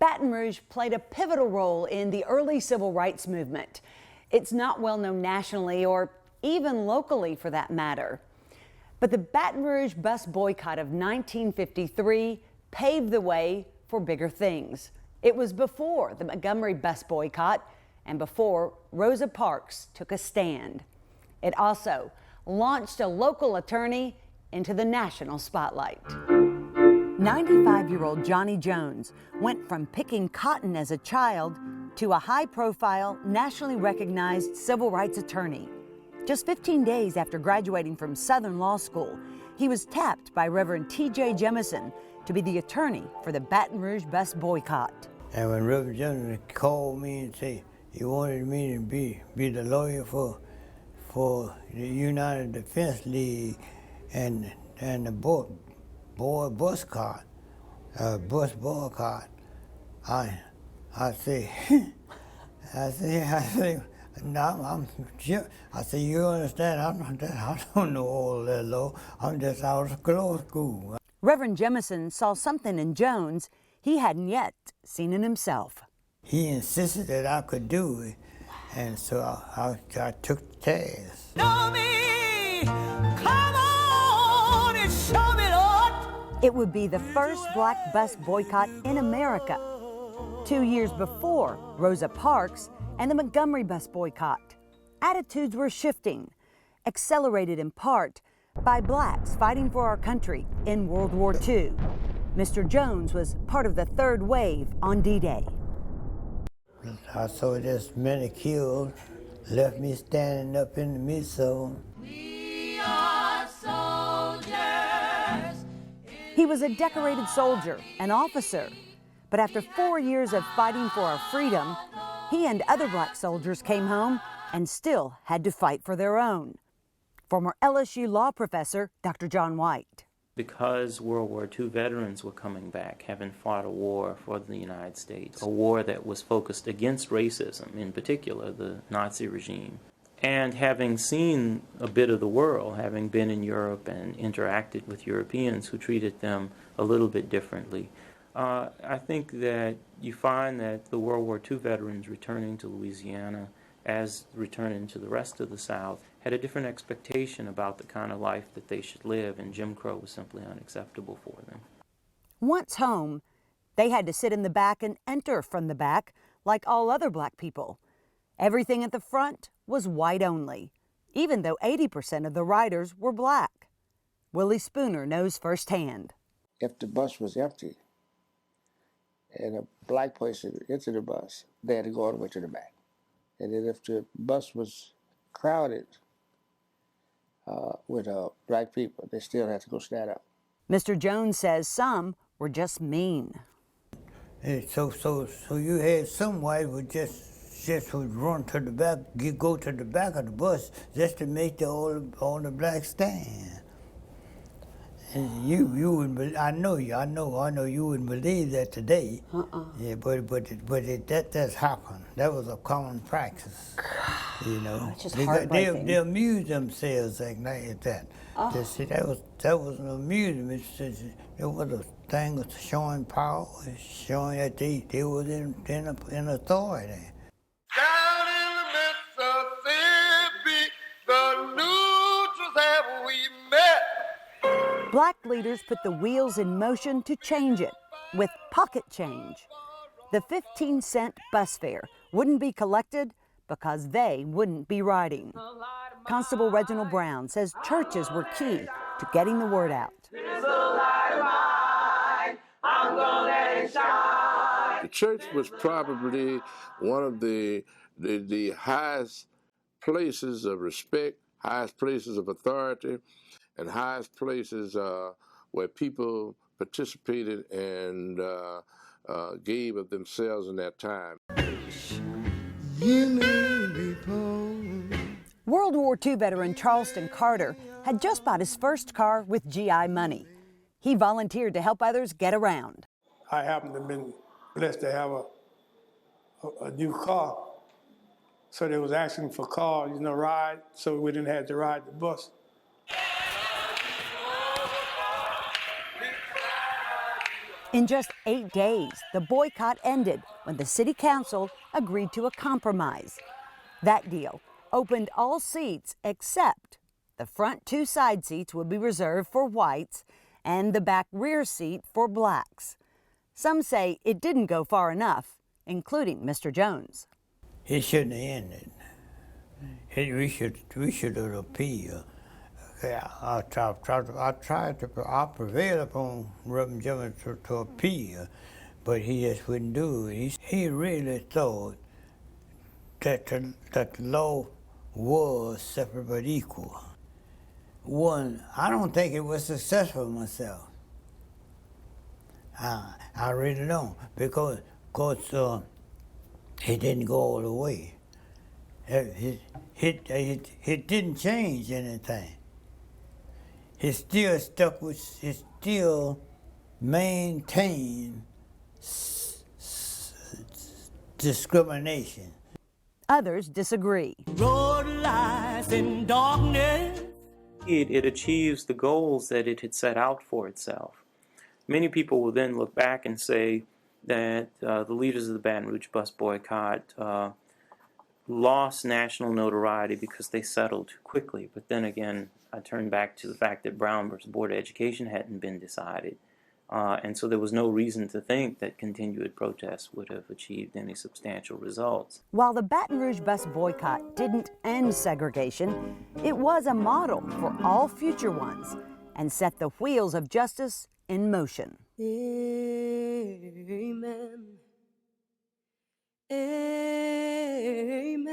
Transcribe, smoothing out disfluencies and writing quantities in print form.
Baton Rouge played a pivotal role in the early civil rights movement. It's not well known nationally or even locally for that matter. But the Baton Rouge Bus Boycott of 1953 paved the way for bigger things. It was before the Montgomery Bus Boycott and before Rosa Parks took a stand. It also launched a local attorney into the national spotlight. 95-year-old Johnny Jones went from picking cotton as a child to a high-profile, nationally recognized civil rights attorney. Just 15 days after graduating from Southern Law School, he was tapped by Reverend T.J. Jemison to be the attorney for the Baton Rouge Bus Boycott. And when Reverend Jemison called me and said he wanted me to be the lawyer for the United Defense League and the bus boycott, I say, no, I say, you understand? I don't know all that law. I'm just out of law school. Reverend Jemison saw something in Jones he hadn't yet seen in himself. He insisted that I could do it, and so I took the task. Show me, come on and show me, Lord. It would be the first black bus boycott in America, 2 years before Rosa Parks and the Montgomery Bus Boycott. Attitudes were shifting, accelerated in part by blacks fighting for our country in World War II. Mr. Jones was part of the third wave on D-Day. I saw this many killed, left me standing up in the midst of them. We are soldiers. He was a decorated soldier, an officer. But after 4 years of fighting for our freedom, he and other black soldiers came home and still had to fight for their own. Former LSU law professor, Dr. John White. Because World War II veterans were coming back, having fought a war for the United States, a war that was focused against racism, in particular the Nazi regime, and having seen a bit of the world, having been in Europe and interacted with Europeans who treated them a little bit differently, I think that you find that the World War II veterans returning to Louisiana, as returning to the rest of the South, had a different expectation about the kind of life that they should live, and Jim Crow was simply unacceptable for them. Once home, they had to sit in the back and enter from the back like all other black people. Everything at the front was white only, even though 80% of the riders were black. Willie Spooner knows firsthand. If the bus was empty and a black person entered the bus, they had to go all the way to the back. And then if the bus was crowded with black people, they still had to go stand up. Mr. Jones says some were just mean. And so you had some white would just would run to the back, go to the back of the bus just to make all the blacks stand. And you wouldn't. I know you wouldn't believe that today. Yeah, but that does happen. That was a common practice. You know, it's just heartbreaking. They amuse themselves like that. See, that was an amusement. It was a thing of showing power, showing that they was in authority. Down in the Mississippi, the Neutrals have we met. Black leaders put the wheels in motion to change it with pocket change. The 15-cent bus fare wouldn't be collected because they wouldn't be riding. Constable Reginald Brown says churches were key to getting the word out. The church was probably one of the highest places of respect, highest places of authority, and highest places where people participated and gave of themselves in that time. World War II veteran Charleston Carter had just bought his first car with GI money. He volunteered to help others get around. I happen to have been blessed to have a new car. So they was asking for cars, ride, so we didn't have to ride the bus. In just 8 days, the boycott ended when the city council agreed to a compromise. That deal opened all seats except the front 2 side seats would be reserved for whites and the back rear seat for blacks. Some say it didn't go far enough, including Mr. Jones. It shouldn't have ended. We should have appealed. I prevailed upon Reverend Jones to appeal, but he just wouldn't do it. He really thought that the law was separate but equal. One, I don't think it was successful myself. I really don't, because it didn't go all the way. It didn't change anything. It still stuck with, it still maintained discrimination. Others disagree. Road lies in darkness. It achieves the goals that it had set out for itself. Many people will then look back and say that the leaders of the Baton Rouge Bus Boycott lost national notoriety because they settled too quickly. But then again, I turn back to the fact that Brown versus Board of Education hadn't been decided. And so there was no reason to think that continued protests would have achieved any substantial results. While the Baton Rouge Bus Boycott didn't end segregation, it was a model for all future ones and set the wheels of justice in motion. Amen. Amen.